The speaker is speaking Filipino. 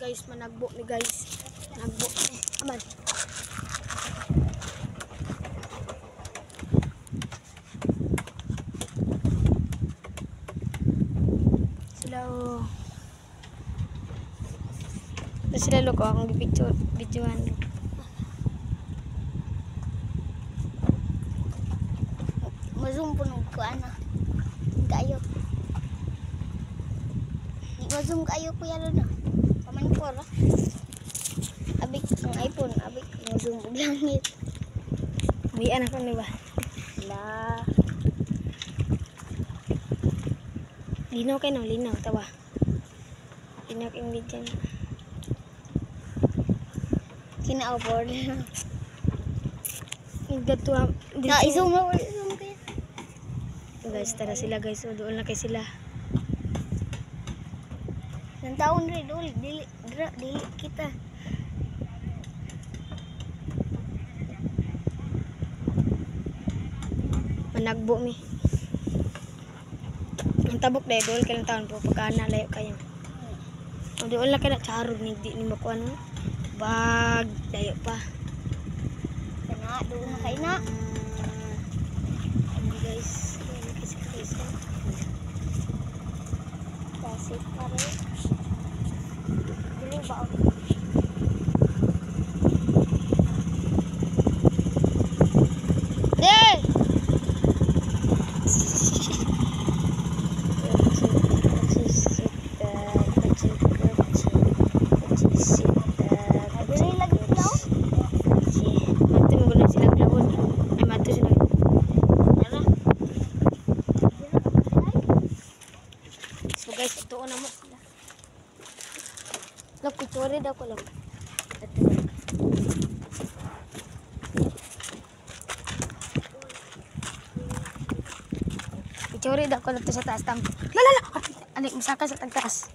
guys, managbo mi guys. Managbo mi. Aman. Sila loko akong videoan. Mazum po nung kuan na. Kayo. Mazum kayo po yan na. Paman po ra. Abik ng iPhone. Abik mazum og langit. May anak ni ba? La. Linaw kay no, linaw tawa. Linaw kay video. Kina-aboard. Nagdatuwa. Na i-zoom na ulit. Guys, tara sila guys. O, doon na kay sila. Nang taon rin ulit. Dili kita. Managbo mi. Ang tabok dahil doon kailang taon po. Pagkana layo kayo. O, doon lang kayo na charog. Hindi ni makuha no. Bag. Layo pa. Kana, doon na kayo na. Guys. Basic pa rin. Dili ba ako? Hey! So guys, ito na mo sila. Look, picture daw ko lang. Picture daw ko lang to sa taas tam. Lala! Ano, misaka sa tagtaas.